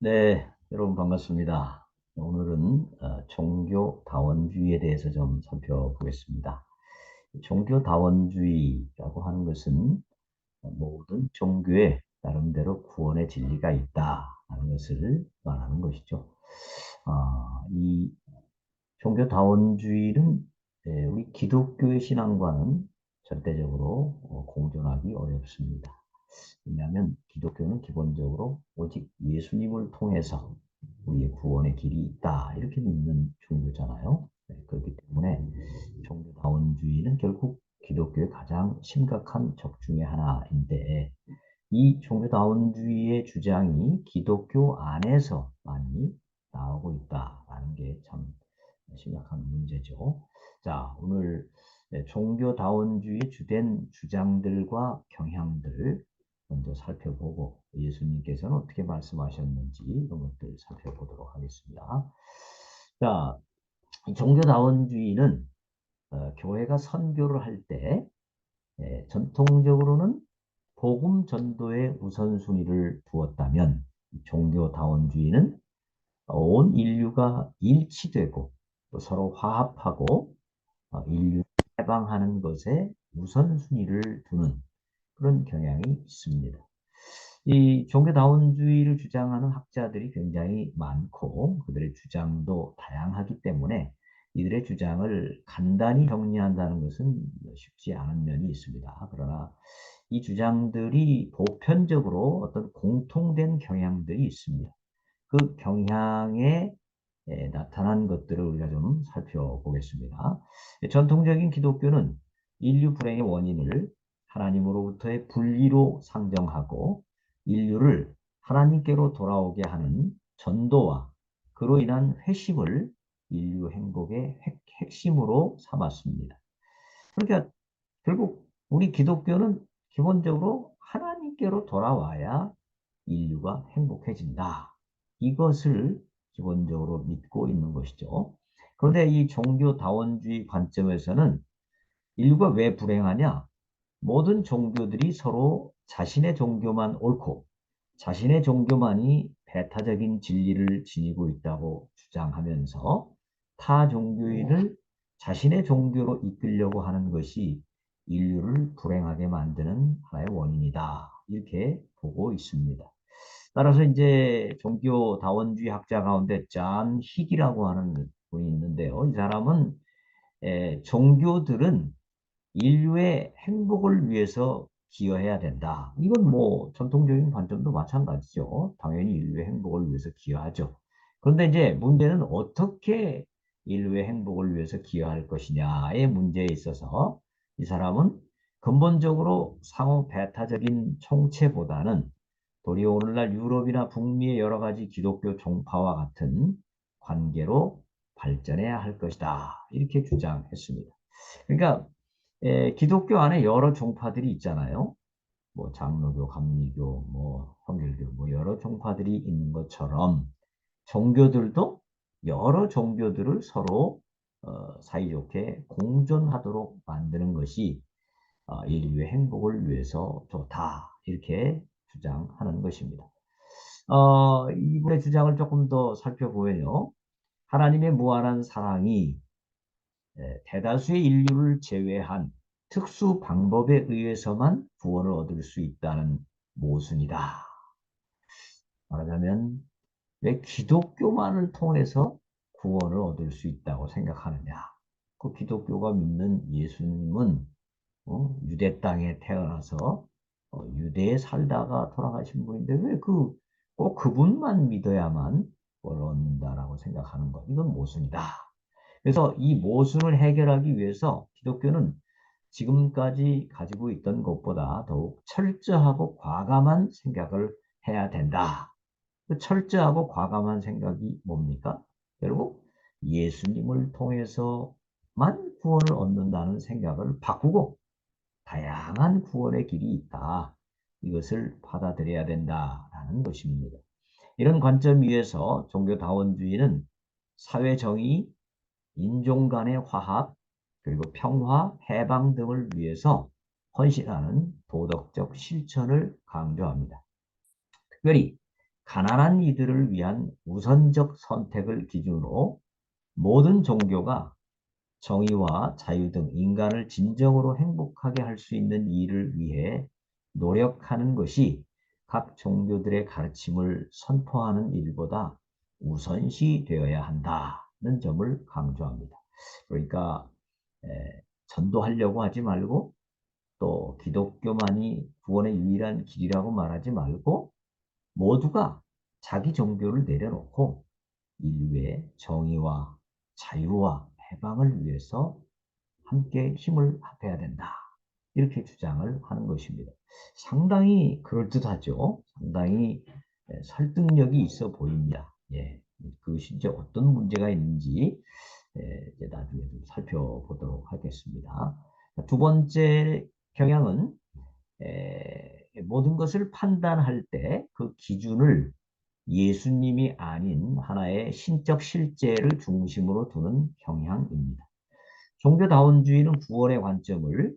네, 여러분 반갑습니다. 오늘은 종교다원주의에 대해서 좀 살펴보겠습니다. 종교다원주의라고 하는 것은 모든 종교에 나름대로 구원의 진리가 있다는 것을 말하는 것이죠. 이 종교다원주의는 우리 기독교의 신앙과는 절대적으로 공존하기 어렵습니다. 왜냐하면 기독교는 기본적으로 오직 예수님을 통해서 우리의 구원의 길이 있다 이렇게 믿는 종교잖아요. 네, 그렇기 때문에 종교다원주의는 결국 기독교의 가장 심각한 적 중에 하나인데 이 종교다원주의의 주장이 기독교 안에서 많이 나오고 있다라는 게 참 심각한 문제죠. 자, 오늘 종교다원주의의 주된 주장들과 경향들 먼저 살펴보고 예수님께서는 어떻게 말씀하셨는지 이런 것들 살펴보도록 하겠습니다. 자, 종교다원주의는 교회가 선교를 할 때 전통적으로는 복음 전도에 우선순위를 두었다면 종교다원주의는 온 인류가 일치되고 또 서로 화합하고 인류 해방하는 것에 우선순위를 두는 그런 경향이 있습니다. 이 종교다원주의를 주장하는 학자들이 굉장히 많고 그들의 주장도 다양하기 때문에 이들의 주장을 간단히 정리한다는 것은 쉽지 않은 면이 있습니다. 그러나 이 주장들이 보편적으로 어떤 공통된 경향들이 있습니다. 그 경향에 나타난 것들을 우리가 좀 살펴보겠습니다. 전통적인 기독교는 인류 불행의 원인을 하나님으로부터의 분리로 상정하고 인류를 하나님께로 돌아오게 하는 전도와 그로 인한 회심을 인류 행복의 핵심으로 삼았습니다. 그러니까 결국 우리 기독교는 기본적으로 하나님께로 돌아와야 인류가 행복해진다. 이것을 기본적으로 믿고 있는 것이죠. 그런데 이 종교다원주의 관점에서는 인류가 왜 불행하냐? 모든 종교들이 서로 자신의 종교만 옳고 자신의 종교만이 배타적인 진리를 지니고 있다고 주장하면서 타 종교인을 자신의 종교로 이끌려고 하는 것이 인류를 불행하게 만드는 하나의 원인이다. 이렇게 보고 있습니다. 따라서 이제 종교다원주의 학자 가운데 존 힉이라고 하는 분이 있는데요. 이 사람은 종교들은 인류의 행복을 위해서 기여해야 된다. 이건 뭐 전통적인 관점도 마찬가지죠. 당연히 인류의 행복을 위해서 기여하죠. 그런데 이제 문제는 어떻게 인류의 행복을 위해서 기여할 것이냐의 문제에 있어서 이 사람은 근본적으로 상호 배타적인 총체보다는 도리어 오늘날 유럽이나 북미의 여러 가지 기독교 종파와 같은 관계로 발전해야 할 것이다. 이렇게 주장했습니다. 그러니까 기독교 안에 여러 종파들이 있잖아요. 뭐 장로교, 감리교, 뭐 성결교, 뭐 여러 종파들이 있는 것처럼 종교들도 여러 종교들을 서로 사이좋게 공존하도록 만드는 것이 인류의 행복을 위해서 좋다. 이렇게 주장하는 것입니다. 이분의 주장을 조금 더 살펴보면요. 하나님의 무한한 사랑이 대다수의 인류를 제외한 특수 방법에 의해서만 구원을 얻을 수 있다는 모순이다. 말하자면 왜 기독교만을 통해서 구원을 얻을 수 있다고 생각하느냐? 그 기독교가 믿는 예수님은 유대 땅에 태어나서 유대에 살다가 돌아가신 분인데 왜 꼭 그분만 믿어야만 구원을 얻는다라고 생각하는 것? 이건 모순이다. 그래서 이 모순을 해결하기 위해서 기독교는 지금까지 가지고 있던 것보다 더욱 철저하고 과감한 생각을 해야 된다. 그 철저하고 과감한 생각이 뭡니까? 결국 예수님을 통해서만 구원을 얻는다는 생각을 바꾸고 다양한 구원의 길이 있다. 이것을 받아들여야 된다라는 것입니다. 이런 관점 위에서 종교다원주의는 사회정의, 인종 간의 화합, 그리고 평화, 해방 등을 위해서 헌신하는 도덕적 실천을 강조합니다. 특별히 가난한 이들을 위한 우선적 선택을 기준으로 모든 종교가 정의와 자유 등 인간을 진정으로 행복하게 할 수 있는 일을 위해 노력하는 것이 각 종교들의 가르침을 선포하는 일보다 우선시 되어야 한다는 점을 강조합니다. 그러니까 전도하려고 하지 말고 또 기독교만이 구원의 유일한 길이라고 말하지 말고 모두가 자기 종교를 내려놓고 인류의 정의와 자유와 해방을 위해서 함께 힘을 합해야 된다. 이렇게 주장을 하는 것입니다. 상당히 그럴듯하죠. 상당히 설득력이 있어 보입니다. 예, 그것이 이제 어떤 문제가 있는지 이제 나중에 좀 살펴보도록 하겠습니다. 두 번째 경향은 모든 것을 판단할 때 그 기준을 예수님이 아닌 하나의 신적 실제를 중심으로 두는 경향입니다. 종교다원주의는 구원의 관점을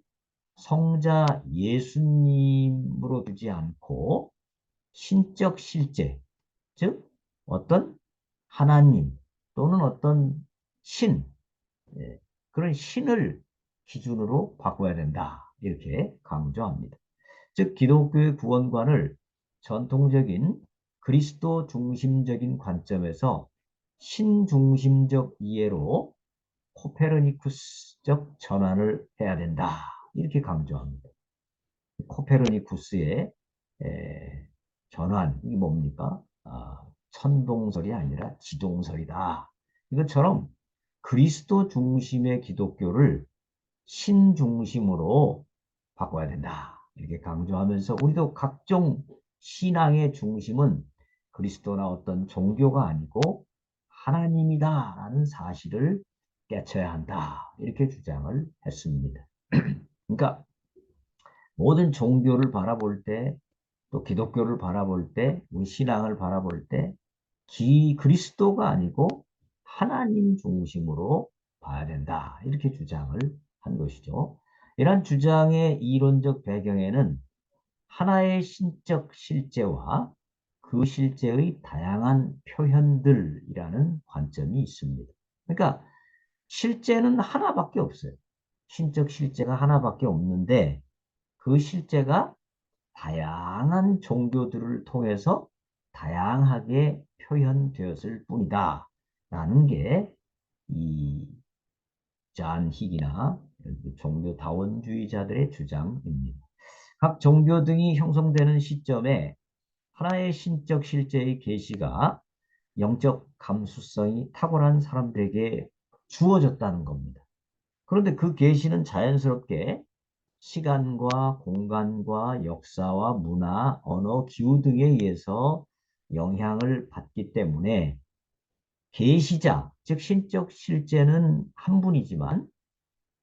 성자 예수님으로 두지 않고 신적 실제, 즉 어떤 하나님 또는 어떤 신, 그런 신을 기준으로 바꿔야 된다. 이렇게 강조합니다. 즉 기독교의 구원관을 전통적인 그리스도 중심적인 관점에서 신중심적 이해로 코페르니쿠스적 전환을 해야 된다. 이렇게 강조합니다. 코페르니쿠스의 전환, 이게 뭡니까? 천동설이 아니라 지동설이다. 이것처럼 그리스도 중심의 기독교를 신중심으로 바꿔야 된다. 이렇게 강조하면서 우리도 각종 신앙의 중심은 그리스도나 어떤 종교가 아니고 하나님이다라는 사실을 깨쳐야 한다. 이렇게 주장을 했습니다. 그러니까 모든 종교를 바라볼 때, 또 기독교를 바라볼 때, 우리 신앙을 바라볼 때, 그리스도가 아니고 하나님 중심으로 봐야 된다. 이렇게 주장을 한 것이죠. 이러한 주장의 이론적 배경에는 하나의 신적 실제와 그 실제의 다양한 표현들이라는 관점이 있습니다. 그러니까 실제는 하나밖에 없어요. 신적 실제가 하나밖에 없는데 그 실제가 다양한 종교들을 통해서 다양하게 표현되었을 뿐이다. 라는 게 이 잔 힉이나 종교다원주의자들의 주장입니다. 각 종교 등이 형성되는 시점에 하나의 신적 실제의 계시가 영적 감수성이 탁월한 사람들에게 주어졌다는 겁니다. 그런데 그 계시는 자연스럽게 시간과 공간과 역사와 문화, 언어, 기후 등에 의해서 영향을 받기 때문에 계시자, 즉 신적 실제는 한 분이지만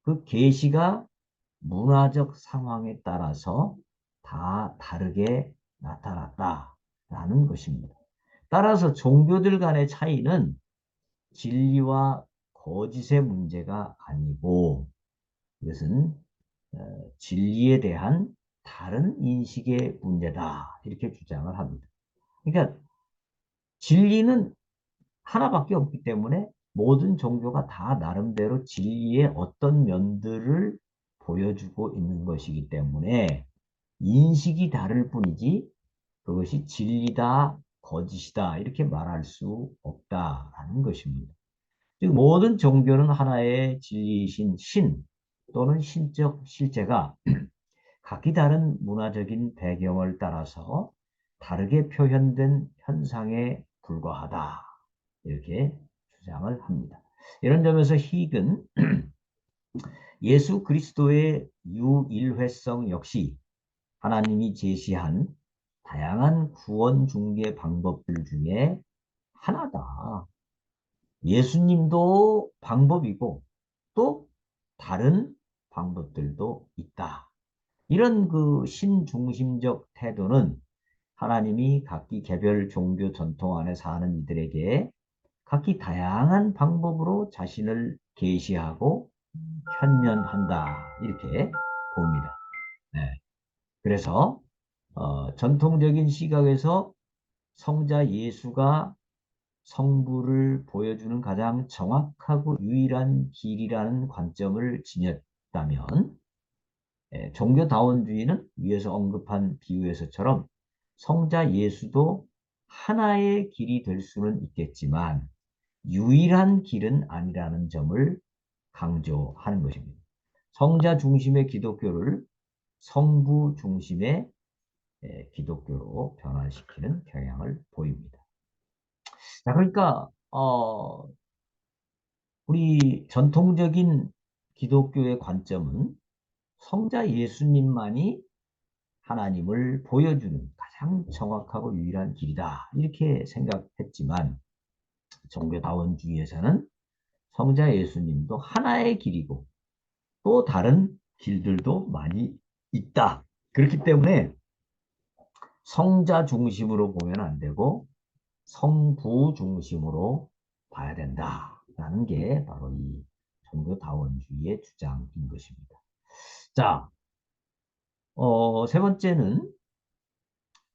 그 계시가 문화적 상황에 따라서 다 다르게 나타났다라는 것입니다. 따라서 종교들 간의 차이는 진리와 거짓의 문제가 아니고 이것은 진리에 대한 다른 인식의 문제다. 이렇게 주장을 합니다. 그러니까 진리는 하나밖에 없기 때문에 모든 종교가 다 나름대로 진리의 어떤 면들을 보여주고 있는 것이기 때문에 인식이 다를 뿐이지 그것이 진리다, 거짓이다 이렇게 말할 수 없다라는 것입니다. 즉 모든 종교는 하나의 진리이신 신 또는 신적 실제가 각기 다른 문화적인 배경을 따라서 다르게 표현된 현상에 불과하다. 이렇게 주장을 합니다. 이런 점에서 힉은 예수 그리스도의 유일회성 역시 하나님이 제시한 다양한 구원 중개 방법들 중에 하나다. 예수님도 방법이고 또 다른 방법들도 있다. 이런 그 신중심적 태도는 하나님이 각기 개별 종교 전통 안에 사는 이들에게 각기 다양한 방법으로 자신을 계시하고 현면한다 이렇게 봅니다. 네. 그래서 전통적인 시각에서 성자 예수가 성부를 보여주는 가장 정확하고 유일한 길이라는 관점을 지녔다면 종교다원주의는 위에서 언급한 비유에서처럼 성자 예수도 하나의 길이 될 수는 있겠지만 유일한 길은 아니라는 점을 강조하는 것입니다. 성자 중심의 기독교를 성부 중심의 기독교로 변화시키는 경향을 보입니다. 자, 그러니까 우리 전통적인 기독교의 관점은 성자 예수님만이 하나님을 보여주는 가장 정확하고 유일한 길이다. 이렇게 생각했지만 종교다원주의에서는 성자 예수님도 하나의 길이고 또 다른 길들도 많이 있다. 그렇기 때문에 성자 중심으로 보면 안 되고 성부 중심으로 봐야 된다라는 게 바로 이 종교다원주의의 주장인 것입니다. 자, 세 번째는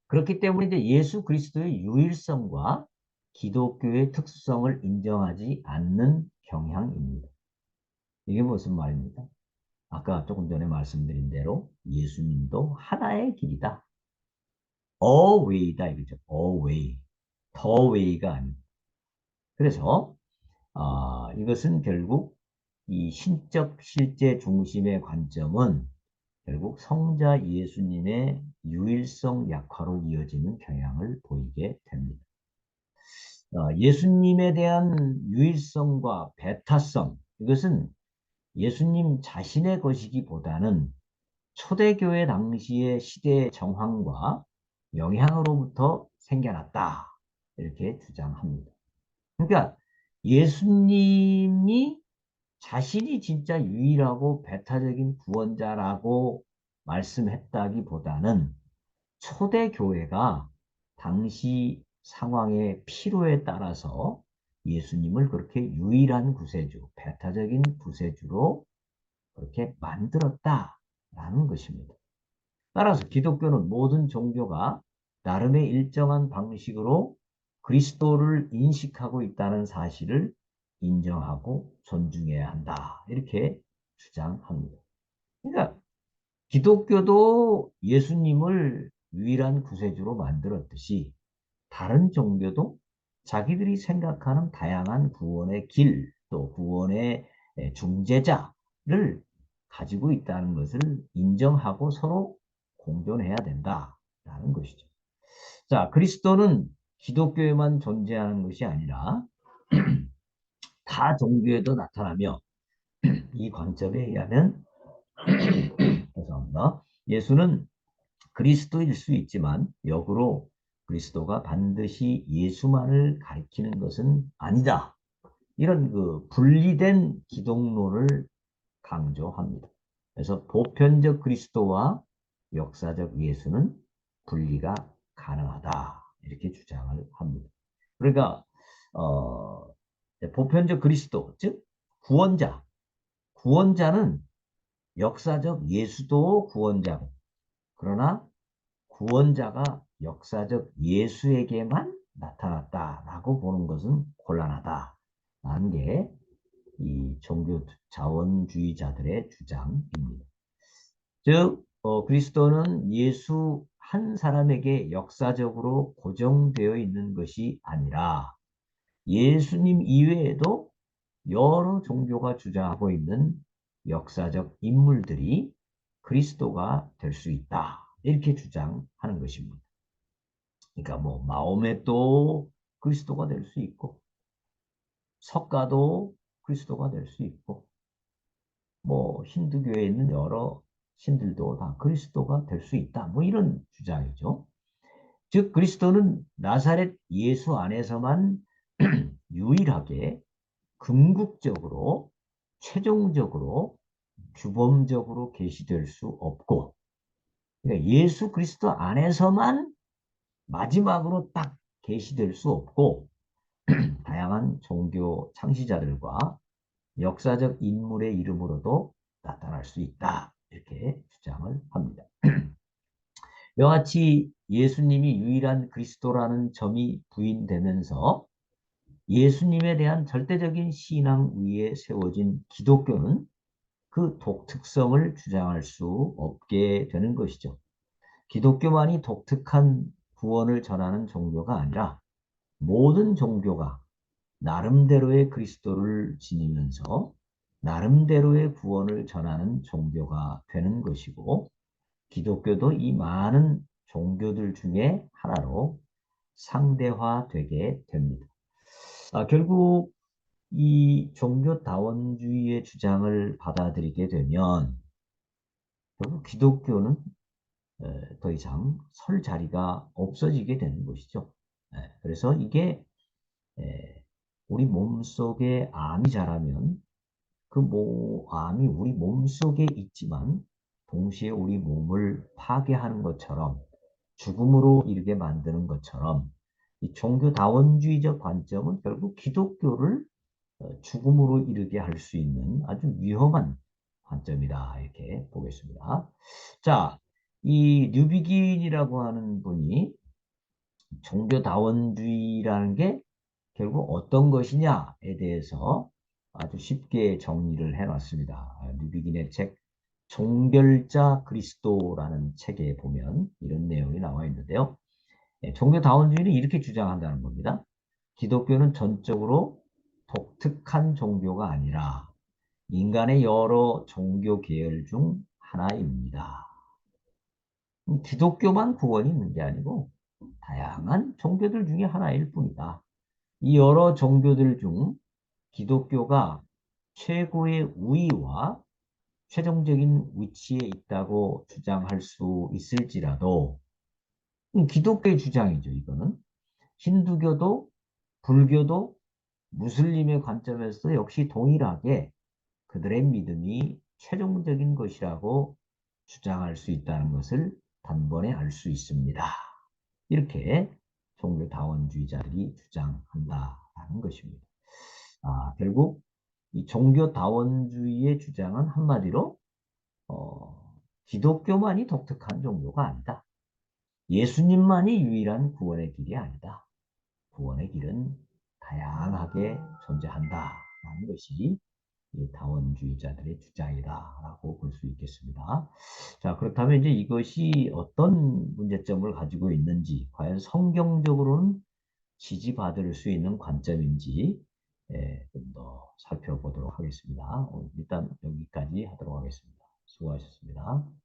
그렇기 때문에 이제 예수 그리스도의 유일성과 기독교의 특수성을 인정하지 않는 경향입니다. 이게 무슨 말입니까? 아까 조금 전에 말씀드린 대로 예수님도 하나의 길이다. A way다 이거죠. A way. The way가 아닙니다. 그래서 이것은 결국 이 신적 실제 중심의 관점은 결국 성자 예수님의 유일성 약화로 이어지는 경향을 보이게 됩니다. 예수님에 대한 유일성과 배타성, 이것은 예수님 자신의 것이기보다는 초대교회 당시의 시대의 정황과 영향으로부터 생겨났다. 이렇게 주장합니다. 그러니까 예수님이 자신이 진짜 유일하고 배타적인 구원자라고 말씀했다기보다는 초대교회가 당시 상황의 필요에 따라서 예수님을 그렇게 유일한 구세주, 배타적인 구세주로 그렇게 만들었다라는 것입니다. 따라서 기독교는 모든 종교가 나름의 일정한 방식으로 그리스도를 인식하고 있다는 사실을 인정하고 존중해야 한다. 이렇게 주장합니다. 그러니까 기독교도 예수님을 유일한 구세주로 만들었듯이 다른 종교도 자기들이 생각하는 다양한 구원의 길, 또 구원의 중재자를 가지고 있다는 것을 인정하고 서로 공존해야 된다라는 것이죠. 자, 그리스도는 기독교에만 존재하는 것이 아니라 타 종교에도 나타나며 이 관점에 의하면 죄송합니다. 예수는 그리스도일 수 있지만 역으로 그리스도가 반드시 예수만을 가리키는 것은 아니다. 이런 그 분리된 기독론을 강조합니다. 그래서 보편적 그리스도와 역사적 예수는 분리가 가능하다. 이렇게 주장을 합니다. 그러니까 보편적 그리스도, 즉 구원자, 구원자는 역사적 예수도 구원자고 그러나 구원자가 역사적 예수에게만 나타났다라고 보는 것은 곤란하다라는 게 이 종교 자원주의자들의 주장입니다. 즉 그리스도는 예수 한 사람에게 역사적으로 고정되어 있는 것이 아니라 예수님 이외에도 여러 종교가 주장하고 있는 역사적 인물들이 그리스도가 될 수 있다. 이렇게 주장하는 것입니다. 그러니까 뭐 마호메도 그리스도가 될 수 있고 석가도 그리스도가 될 수 있고 뭐 힌두교에 있는 여러 신들도 다 그리스도가 될 수 있다. 뭐 이런 주장이죠. 즉 그리스도는 나사렛 예수 안에서만 유일하게 궁극적으로 최종적으로 규범적으로 계시될 수 없고 그러니까 예수 그리스도 안에서만 마지막으로 딱 계시될 수 없고 다양한 종교 창시자들과 역사적 인물의 이름으로도 나타날 수 있다. 이렇게 주장을 합니다. 이와 같이 예수님이 유일한 그리스도라는 점이 부인되면서 예수님에 대한 절대적인 신앙 위에 세워진 기독교는 그 독특성을 주장할 수 없게 되는 것이죠. 기독교만이 독특한 구원을 전하는 종교가 아니라 모든 종교가 나름대로의 그리스도를 지니면서 나름대로의 구원을 전하는 종교가 되는 것이고, 기독교도 이 많은 종교들 중에 하나로 상대화되게 됩니다. 결국 이 종교다원주의의 주장을 받아들이게 되면 결국 기독교는 더 이상 설 자리가 없어지게 되는 것이죠. 그래서 이게 우리 몸속에 암이 자라면 그 암이 우리 몸속에 있지만 동시에 우리 몸을 파괴하는 것처럼, 죽음으로 이르게 만드는 것처럼, 이 종교다원주의적 관점은 결국 기독교를 죽음으로 이르게 할 수 있는 아주 위험한 관점이다, 이렇게 보겠습니다. 자, 이 뉴비긴이라고 하는 분이 종교다원주의라는 게 결국 어떤 것이냐에 대해서 아주 쉽게 정리를 해놨습니다. 뉴비긴의 책 종결자 그리스도라는 책에 보면 이런 내용이 나와 있는데요. 종교다원주의는 이렇게 주장한다는 겁니다. 기독교는 전적으로 독특한 종교가 아니라 인간의 여러 종교 계열 중 하나입니다. 기독교만 구원이 있는 게 아니고 다양한 종교들 중에 하나일 뿐이다. 이 여러 종교들 중 기독교가 최고의 우위와 최종적인 위치에 있다고 주장할 수 있을지라도, 기독교의 주장이죠, 이거는. 힌두교도 불교도 무슬림의 관점에서 역시 동일하게 그들의 믿음이 최종적인 것이라고 주장할 수 있다는 것을 단번에 알 수 있습니다. 이렇게 종교다원주의자들이 주장한다는 것입니다. 결국 이 종교다원주의의 주장은 한마디로 기독교만이 독특한 종교가 아니다. 예수님만이 유일한 구원의 길이 아니다. 구원의 길은 다양하게 존재한다라는 것이 이 다원주의자들의 주장이다라고 볼 수 있겠습니다. 자, 그렇다면 이제 이것이 어떤 문제점을 가지고 있는지, 과연 성경적으로는 지지받을 수 있는 관점인지 좀 더 살펴보도록 하겠습니다. 일단 여기까지 하도록 하겠습니다. 수고하셨습니다.